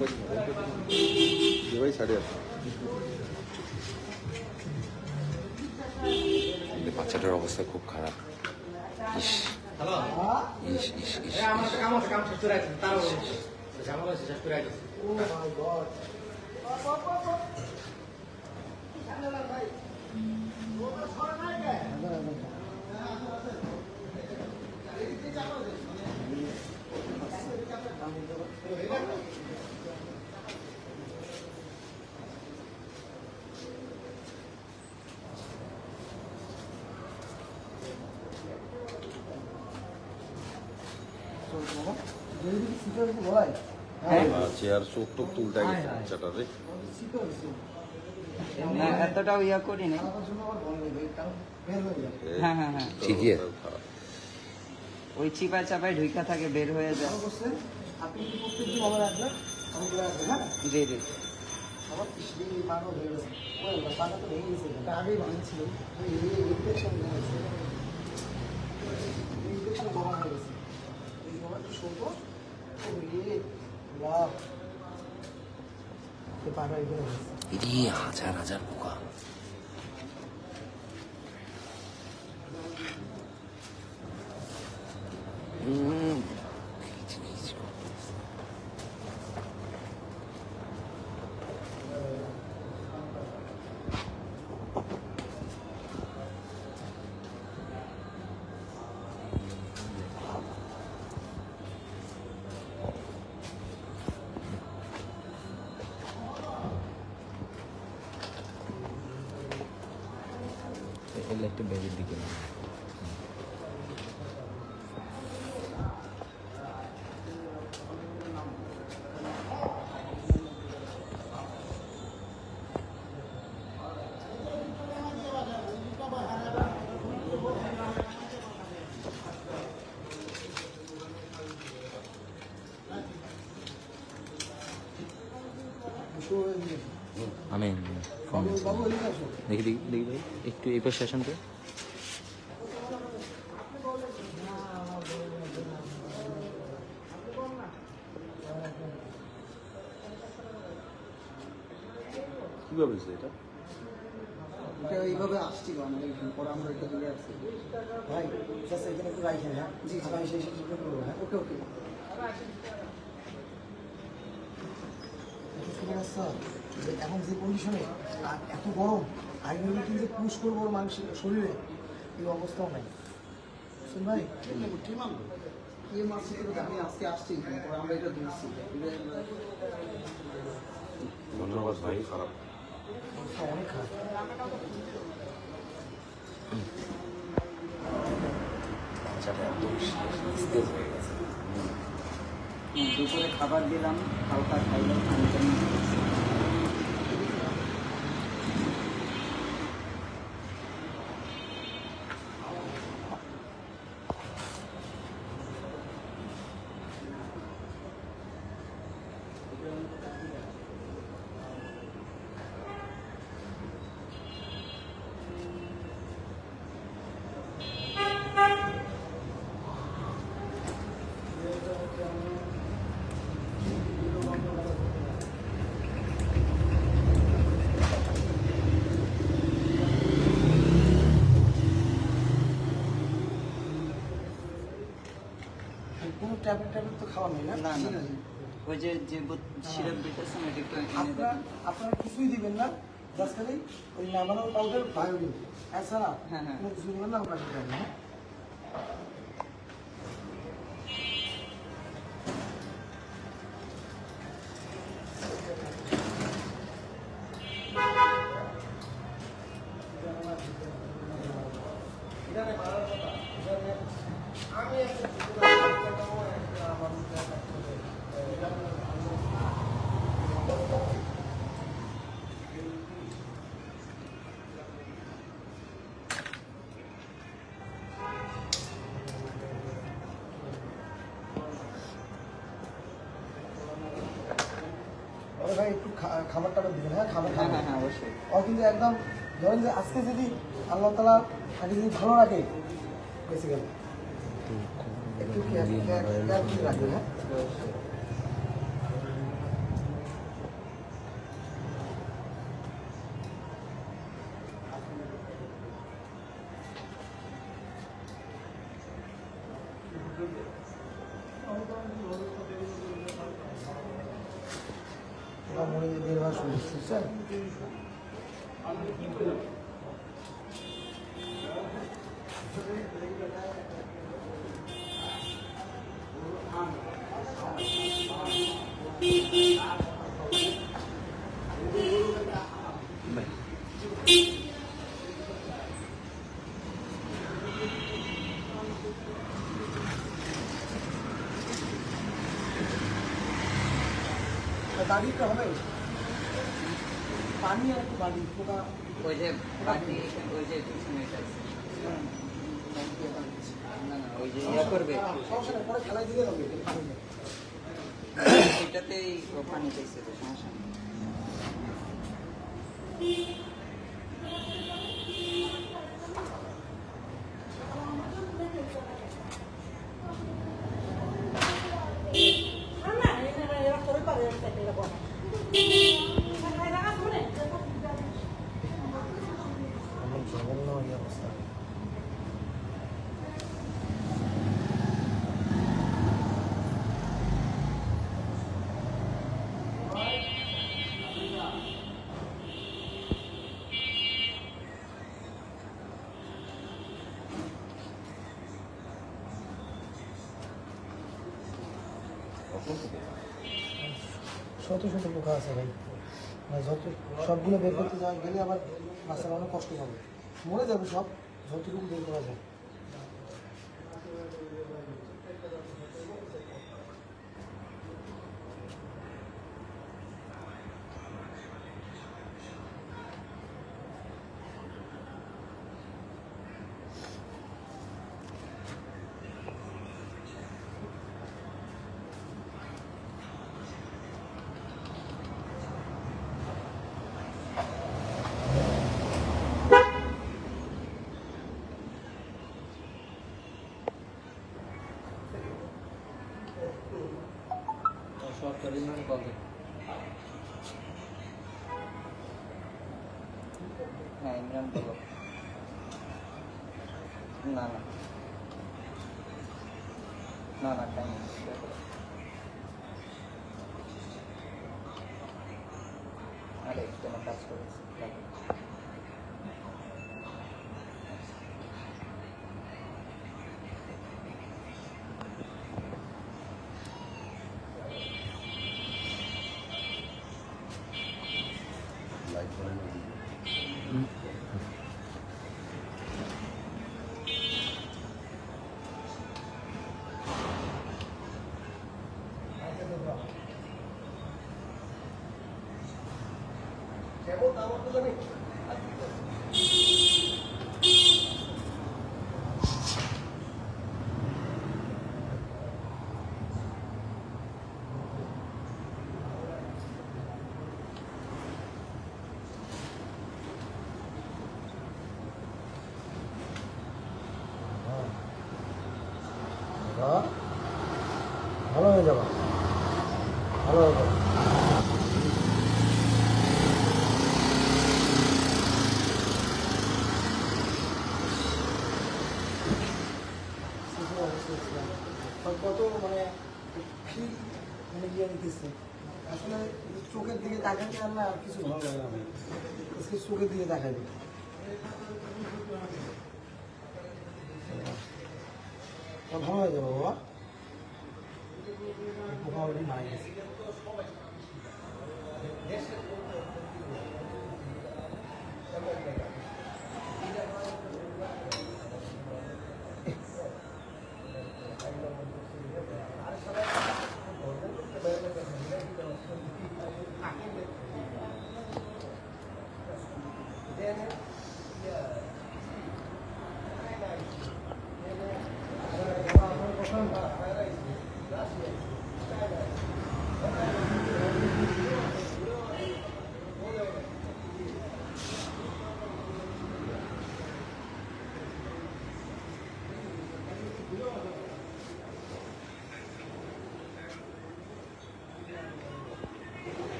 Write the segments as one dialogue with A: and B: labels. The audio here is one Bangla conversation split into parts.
A: ভাই ছাড়ে আসো। বাচ্চাটার অবস্থা খুব খারাপ। ইস ইস ইস ইস চেয়ার চোখ টোক তুলতে গেছে বাচ্চাটারে।
B: এতটাও ইয়া করি না। হ্যাঁ হ্যাঁ হ্যাঁ
A: ঠিকই
B: ওই চিপায় চাপায় ঢুকা থাকে, বের হয়ে যায়। জি জি
A: হাজার হাজার পোকা।
C: একটু বেজের দিকে আমি ফোন দেখি দেখি দেখি ভাই একটু এই পাশে আসেন তো।
A: কিভাবে এটা
D: এইভাবে আসছি পরে আমরা এটা দূরে আসছি ভাই। এখানে একটু রাখেন। হ্যাঁ জি ভাই শেষ করবো। হ্যাঁ ওকে ওকে এখন যে কন্ডিশনে এত গরম আইনগুলি কিন্তু পুশ করবো ওর মানুষের শরীরে, এই অবস্থাও নাই। শুন ভাই ঠিক মানবো কে মারছে আমি আজকে আসছি পরে আমরা এটা ধরছি।
A: ধন্যবাদ ভাই। খারাপ
D: অনেক খারাপ।
A: বাচ্চাটা একদম নিস্তেজ হয়ে গেছে।
B: দুপুরে খাবার দিলাম, হালকা খাইলাম।
D: কোনো ট্যাবলেট তো খাওয়া নেই না?
B: না না ওই যে সিরাপ দিতেছেন এটা একটু
D: আপনারা কিছুই দিবেন না, জাস্ট খালি ওই নামানোর পাউডার বায়োডিন এছাড়া কোনো কিছু দিবেন না। আমরা হ্যাঁ ভাই একটু খাবার টাবার দিবেন। হ্যাঁ খাবার খাবেন
B: অবশ্যই।
D: ও কিন্তু একদম ধরেন যে আজকে যদি আল্লাহ তালা তাকে যদি ভালো রাখে বেসিক্যালি একটু কেয়ার রাখবেন। হ্যাঁ কোথাও মরে বের হওয়ার শুরু বুঝছেন? দাঁড়িয়ে হবে পানি আর একটু বাড়ি পোকা
B: ওই যে বাকি ওই যে পিছনেটা আছে। না না ওই যে ইয়া করবে
D: সমস্যা নেই, পরে খেলায় দিলে হবে পানি নেই।
B: এটাতেই ও পানি চাইছে তো সমস্যা নেই।
D: এমন জঘন্য এই অবস্থা। শত শত পোকা আছে ভাই, মানে যত সবগুলো বের করতে যাওয়া গেলে আবার বাচ্চারা অনেক কষ্ট পাবে, মরে যাবে সব যতটুকু বের করা যায়।
B: হ্যাঁ ইমরান বলো। না না না না টাইম আরে কোনো কাজ করেছি ভালো হয়ে যাবে, ভালো হয়ে যাবে। কত মানে ফিল মানে ইয়ে নিতেছে আসলে, চোখের দিকে তাকাইতে আর না কিছু ভালো লাগে না ভাই, আজকে চোখের দিকে তাকাইবে। ভালো হয়ে যাবে বাবা, পোকা অলরেডি মারা গেছে।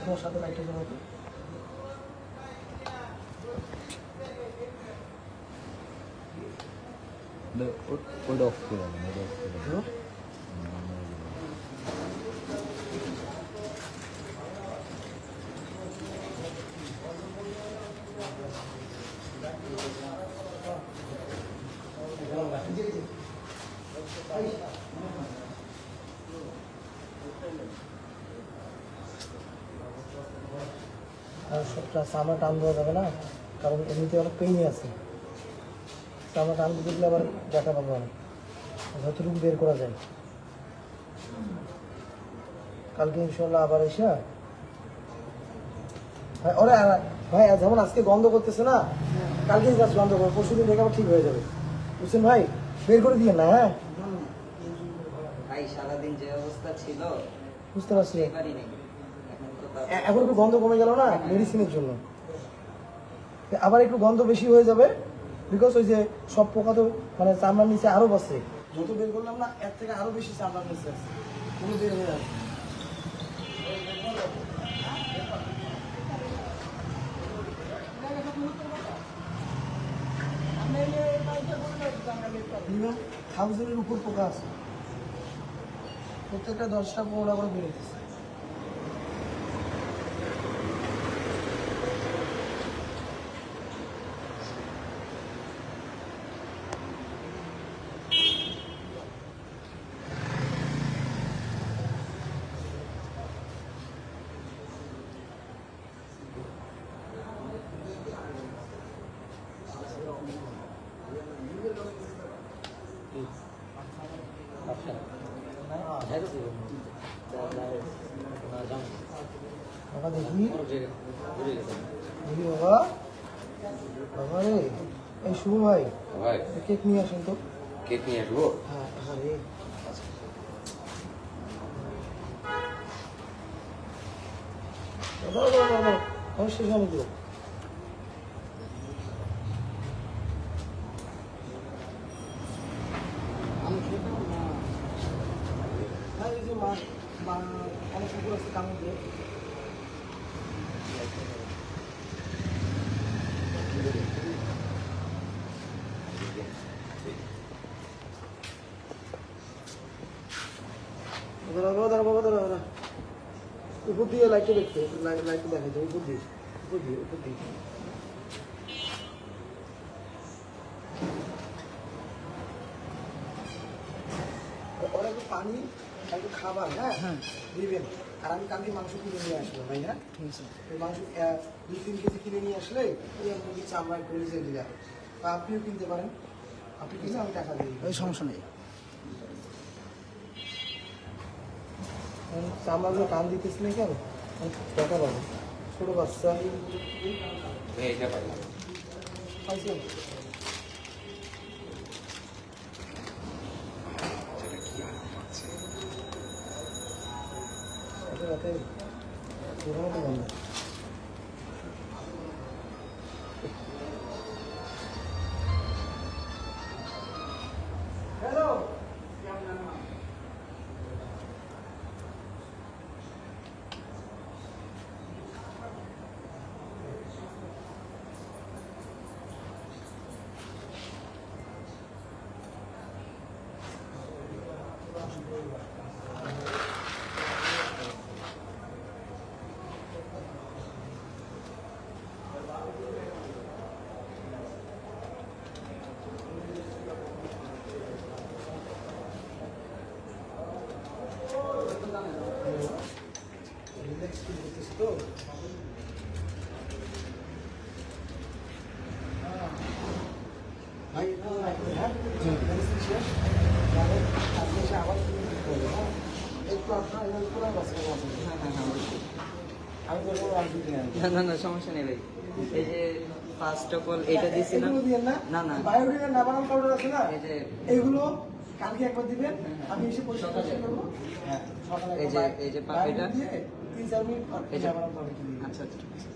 D: তোমার সাথে লাইটটা জ্বালাও তো।
C: ওটা অফ করে দেবেন, ওটা অফ করে দেবেন।
D: হুম? আর সবটা চামড়া টান দেওয়া যাবে না, কারণ এমনিতে অনেক পেইনই আছে। চামড়া টান দিতে গেলে আবার ব্যথা পাবো অনেক, যতটুকু বের করা যায়। কালকে ইনশাল্লাহ আবার এসে ভাই ওরা ভাই যেমন আজকে গন্ধ করতেছে না, কালকে জাস্ট গন্ধ করবে, পরশু দিন থেকে আবার ঠিক হয়ে যাবে। বুঝছেন ভাই, বের করে দিয়ে না। হ্যাঁ
E: ভাই সারাদিন যে অবস্থা ছিল
D: বুঝতে পারছি।
E: এবারই নেই এখন তো
D: এখন একটু গন্ধ কমে গেল না মেডিসিনের জন্য, আবার একটু গন্ধ বেশি হয়ে যাবে, বিকজ ওই যে সব পোকা তো মানে চামড়ার নিচে আরো বসে, যত বের করলাম না এর থেকে আরো বেশি চামড়ার নিচে আছে, পুরো বের হয়ে যাবে। মিনিমাম 1000-এর উপর পোকা আছে, প্রত্যেকটা 10টা 15টা করে বেরোতেছে। বাবা দেখি দেখি বাবা, বাবা রে, এই শুভ ভাই
A: ভাই
D: কেক নিয়ে আসেন তো।
A: কেক নিয়ে আসবো।
D: হ্যাঁ হ্যাঁ রে, আমি শেষ আমি দেবো। হ্যাঁ এই যে মা অনেক কুকুর আছে কামড় দিয়ে। উপর দিয়ে লাইটটা দেখতে, লাইটটা দেখা যায় উপর দিয়ে, উপর দিয়ে, উপর দিয়ে। ওরা একটু পানি আর একটু খাবার হ্যাঁ দিবেন, আর আমি কালকে মাংস কিনে নিয়ে আসবো ভাই। হ্যাঁ ঠিক আছে, ওই মাংস 2-3 কেজি কিনে নিয়ে আসলে ওই মুরগি চামড়া করে দিয়ে দিলাম, বা আপনিও কিনতে পারেন, আপনি কিনে আমি টাকা দিই, ওই সমস্যা নেই। চামড়াগুলো টান দিতেছি না কেন, টাকা পাবো, ছোটো বাচ্চা
A: এইটা পাইলাম।
D: পাইছেন। রাতে পুরো মতো বন্ধ। হ্যালো রিল্যাক্স ফিল করতেছি তো। ভাই হ্যাঁ মেডিসিন শেষ, আপনি এসে আবার একটু আপনার পুরো বাচ্চা আমি বলবো রাখি কিনা
E: না না সমস্যা নেই ভাই। এই যে ফার্স্ট অফ অল এটা দিছি না,
D: এগুলো দিয়ে না,
E: না না
D: বায়োডিনের নাবানাম পাউডার আছে না,
E: এই যে
D: এগুলো কালকে একবার দিবেন, আমি এসে পরিষ্কার করবো। হ্যাঁ সকালে
E: এই যে এটা
D: 3-4 মিনিট পর
E: এই যে-
D: নাবানাম পাউডার দিবেন।
E: আচ্ছা আচ্ছা ঠিক আছে।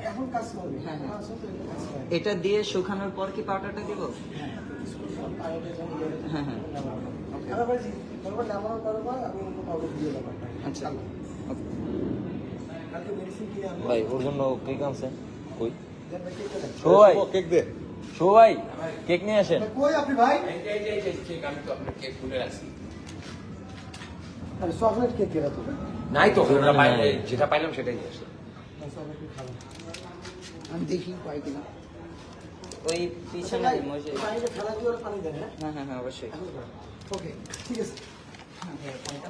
D: এখন কাজ করবে।
E: হ্যাঁ, হ্যাঁ।
D: কাজ করবে, কাজ করবে।
E: এটা দিয়ে শুকানোর পর কি পাউডারটা দিব?
D: হ্যাঁ পাউডার যেন দিয়ে দেন।
E: হ্যাঁ হ্যাঁ
D: ওকে আমি বলছি তারপর নাবানাম পাউডার আমি অন্য পাউডার দিয়ে দেবো।
E: আচ্ছা ওকে।
B: কালকে মেডিসিন কিনে আনবো।
C: ভাই ওর জন্য কেক আনছেন কই
B: দেন ভাই কেকটা দেন।
C: শো ভাই
A: কেক দে।
C: শো ভাই কেক নিয়ে আসেন
B: ভাই, কই আপনি ভাই?
A: কেক আমি তো আপনার কেক খুলে রাখছি।
B: আরে চকলেট কেক কেনা তো।
A: নাই তো
C: ওটা নাই।
A: যেটা পাইলাম সেটাই নিয়ে আসলাম।
B: চকলেট কেক খাবো।
D: আমি দেখি পাই কিনা।
E: ওই পিছনে
B: ভাই,
E: মসজিদ।
B: এই পানিটা ফেলা দিয়ে ওরা পানি দেয়, হ্যাঁ?
E: হ্যাঁ, অবশ্যই।
B: ওকে, ঠিক আছে।
E: হ্যাঁ, পানিটা